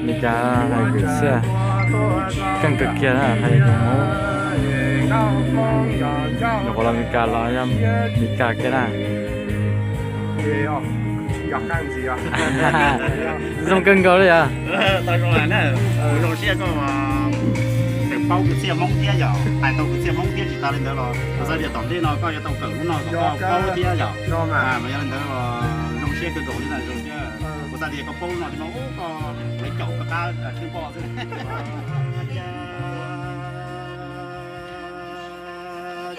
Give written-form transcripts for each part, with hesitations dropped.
มีกาให้เกิดเสียกันเกิดเกียร์ให้หมูแล้วก็เรามีการรอยำมีกาเกียร์ gặp cái gì à? Dùng cưng có đấy à? Tại sao là nè, rồi xe có cái bao cái xe mông tia giờ, tại tàu cái xe mông tia chỉ ta lên đó là, giờ giờ tổng đi nó coi tàu cỡ nó có bao tia giờ, mà giờ lên đó là rồi xe cái đồ như này rồi chứ, của ta thì có bao nó thì nó có lấy chậu cả ta trên bò thế.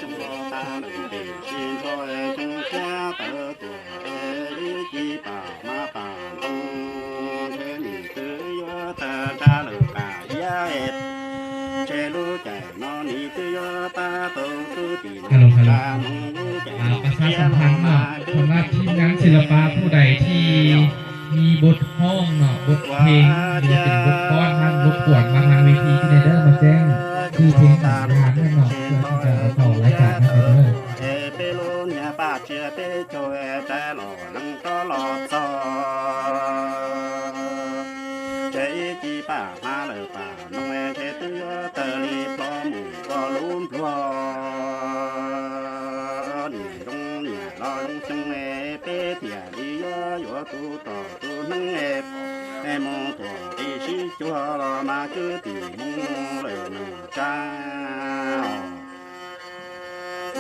Chúng ta đừng để xin thôi chúng ta tự tuổi chỉ bảo mà bảo đông thế thì cứ yo ta ra lời cả giá hết che lúa chạy nó đi cứ yo ta tổ cứ tìm ra nông chạy ประชาสัมพันธ์เนาะสำหรับทีมงานศิลปะผู้ใดที่มีบทห้องเนาะบทเพลงหรือเป็นบทก้อนทางรบกวนมาทางเวทีที่ในเด้อมาแจ้งคือเพลงต่างๆนั่นเนาะเพื่อที่จะเอาต่อรายการนั่นไปเด้อmong tuổi đi sĩ chúa mà cứ tìm mong lời nụ cha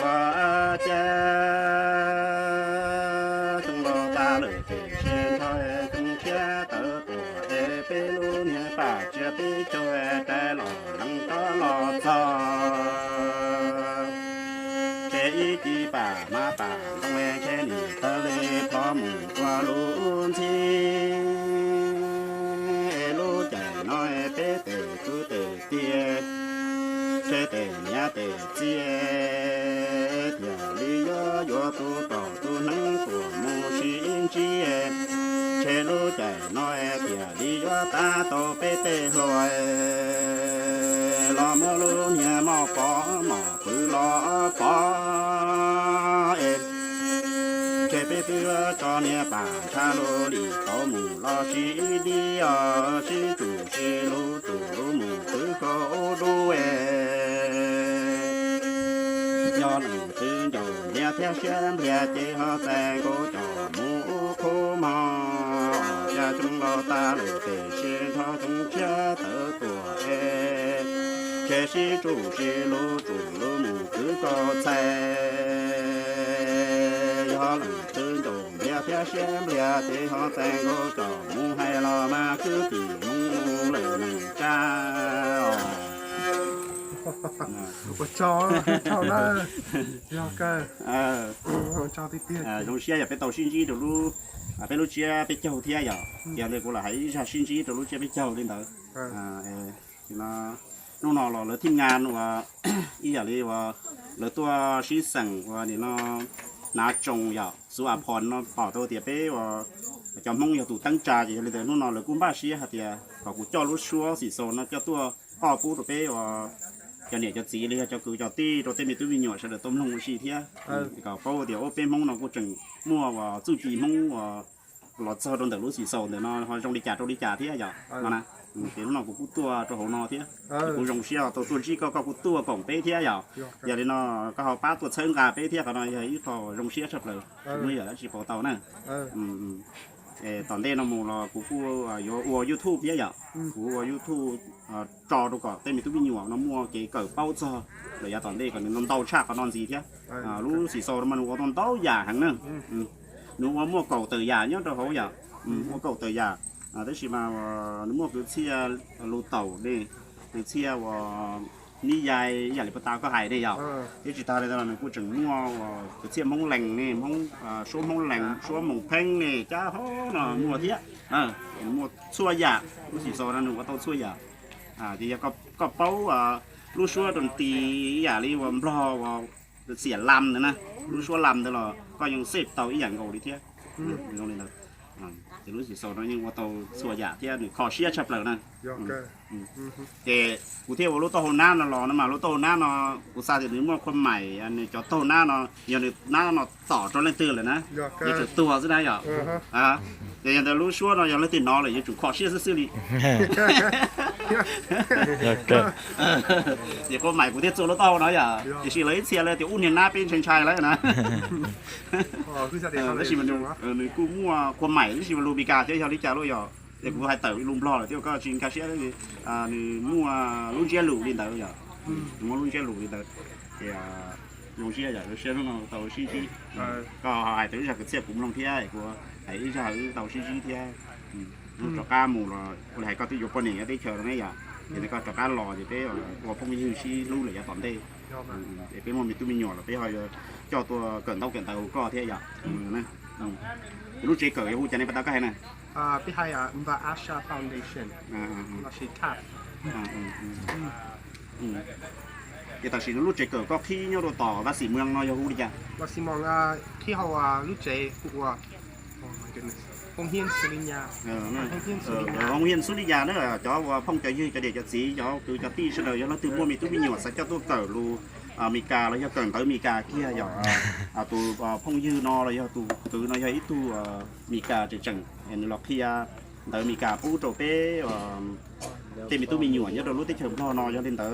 và cha chúng lo ta lời kể xin thôi chúng cha tớ tuổi bê luôn nhà bà chưa biết cho trái lò nắng có lò cho chế ý chỉ bà mà bà không nghe chế nỉ tớ lê có mù qua luôn chi nói tế tế cứ tế tiết chế tế nhá tế chia nhà lý do do tu tỏ tu nắng của mô xin chi chế lô chạy nói nhà lý do ta tổ bê tế loài lo mơ lô nhà mò có mò cứ lo có em chế bê bê cho nhà bà cha lô đi có mù lo xí đi xí chủ xí lô chủ lô mù cứ có đô do lần tư dầu nhà theo xem nhà chế họ sang cô trò mù khô mò cha chúng lo ta lô tề xí thọ chúng cha tớ của chế xí chủ lô mù cứ có xe do lần tư dầu nhà theo xem nhà chế họ sang cô trò mù hay lo mà cứ tìm mù lời nâng cha cho nó cái cho tí tiền rồi xe phải tàu xin chi rồi lu phải lúc xe phải chầu thia giờ giờ này cũng là hãy ra xin chi rồi lúc xe phải chầu lên đó thì nó lúc nào là lỡ thiên ngàn và ý giờ đi và lỡ tua xí sẵn và thì nó ná trồng giờ số à phòn nó bảo tôi tiệp bé và cho mong giờ tụ tăng trà gì lên đó lúc nào là cũng ba xí hạt tiệp và cũng cho lúc xua xì xô nó cho tua bao phú rồi bé và cho nên cho chỉ đi cho cứ cho tí rồi tên mình tôi nhỏ sẽ được tôm nông xí thia cả bao thì ô bên mong nó cũng chừng mua và chú chỉ mong và lọt sau đồn từ lúc xì xô để nó trong đi trả thia giờ mà nè thì nó cũng tua cho hồ nó thia cũng dùng xíu tôi chỉ có tua cổng bé thia giờ thì nó có họ bắt tôi sơn gà bé thia cả nó ấy có dùng xíu sập rồi bây giờ chỉ có tàu nèตอนเต้นมูเรากูยูทูบเยอะกูยูทูบจอดูก่อนเต้นมีทุกวิญญาณน้ำมัวเก๋เกิดเป้าจอเลยตอนเต้ก่อนนอนเต้าชากก็นอนสีเท่ารู้สีโซมันว่านอนเต้าหยาหังนึงนู้ว่ามัวเก่าเตยหยาเนี่ยเราเขาหยามัวเก่าเตยหยาแต่ชิมานู้มัวคือเชี่ยรูเต่าดิคือเชี่ยว่านี่ยายอย่างไรปตาก็หายได้ยาวที่จิตาเลยตอนนั้นกูจึงมัวคือเชี่ยมงแหล่งนี่มงช่วงมงแหล่งช่วงมงเพ่งนี่จ้าเขาเนาะมัวเที่ยมัวช่วยยารู้สีโซนั่นหนูว่าต้องช่วยยาที่ก็เป้ารู้ช่วยดนตรีอย่างนี้ว่ารอว่าเสียลำนะรู้ช่วยลำตลอดก็ยังเสพเตาอีอย่างเก่าดิเที่ยตรงนี้เลยจะรู้สีโซนั่นยังว่าเตาช่วยยาเที่ยหนึ่งคอเชียชับเลยนะ ยอกเกอร์ แต่กูเที่ยวรถโตหน้าเนาะรอนะมารถโตหน้าเนาะกูซาถึงว่าคนใหม่อันนี้จอโตหน้าเนาะอย่างนี้หน้าเนาะต่อจนเล่นตื่นเลยนะ ยอกเกอ อย่า ร์ จุดตัวซะได้หรอแต่ยังจะรู้ชัวเนาะยังเล่นตื่นนอนเลยอย่าจุดขอเชื่อซื่อๆดิ ok เดี๋ยวคนใหม่กูเที่ยวโจรถโตเนาะอย่าสิเลยเสียเลยเดี๋ยวอุ้นเห็นหน้าเป็นชายแล้วนะ อ๋อคือจะเด็ก แล้วสิมันดูนี่กูมั่วคนใหม่แล้วสิมันรู้มีการเที่ยวที่จะรู้อย่าเดี๋ยวกูให้เต๋อลุมรอเลยเที่ยวก็ชิงคาเชียเลยนี่มั่วรุ่นเชี่ยหลูดิเต๋ออย่ามั่วรุ่นเชี่ยหลูดิเต๋อเดี๋ยวลงเชี่ยอย่าเชี่ยน้องเต๋อชี้ก็ไอ้เต๋อจะเสียผมลงเที่ยกูไอ้จะเต๋อชี้เที่ยลูกจอกก้าหมูเราคนไทยก็ที่อยู่คนหนึ่งได้เชิญตรงนี้อย่าเดี๋ยวก็จอกก้ารอเดี๋ยวไปว่าพวกนี้ชี้รู้เลยอย่าตอนได้เดี๋ยวไปมันมีตู้มีหยอดแล้วไปหอยเจ้าตัวเกินเท่าก็เที่ยอย่านะรู้เจ๊เกิดยังพูดจะในประตูก็ให้นะ พี่ไฮMva Asha Foundation เราชิทับ เดี๋ยวตัดสินรู้เจ๊เกิดก็ที่เนี่ยตัวต่อว่าสีเมืองน้อยยังพูดดิจ้ะ เราสิมองที่เขารู้ใจกูว่า oh my goodness โรงเรียนสุริยา โรงเรียนสุริยาเนี่ยจ้าว่าพ่องจะยืดจะเด็กจะสีจ้าคือจะตีเฉลยแล้วตื่นมั่วมีตู้มีหยอดใส่เจ้าตัวเกิดรู้มีกาแล้วจะเกิดมีกาเกี้ยอย่างตัวพ่องยืนนอแล้วจะตัวคือน้อยตัวมีกาจะจังเห็นหลอกเกี้ยแต่มีกาปูโจเป้เต็มมีตู้มีหยวนเนี่ยเรารู้ที่เชิงพ่อนอจะเล่นแต่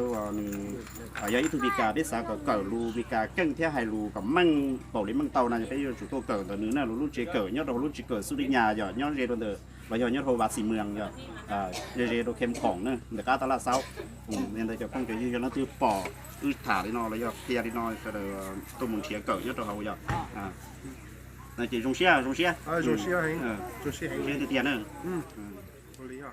ยังอีตัวมีกาได้สาก็เกิดรู้มีกาเก่งเที่ยไฮรู้กับมั่งบอกเลยมั่งเตาน่าจะไปอยู่จุดตัวเกิดแต่เนื้อน่ะรู้เจเกิดเนี่ยเรารู้เจเกิดสุริยาอย่างเนี่ยเจโดนเดอเราเนี่ยโทรวัดสีเมืองอย่างเจโดเข้มของเนี่ยเด็กตลาดเช้าเนี่ยเราจะพ่องจะยืนแล้วคือปอถาดินอแล้วเทียดินอก็เลยตัวมุนเชียเกิดเนี่ยเราเอาอย่างนั่นจีจงเชีย จงเชียให้จงเชียให้ เทียเนี่ย บริยา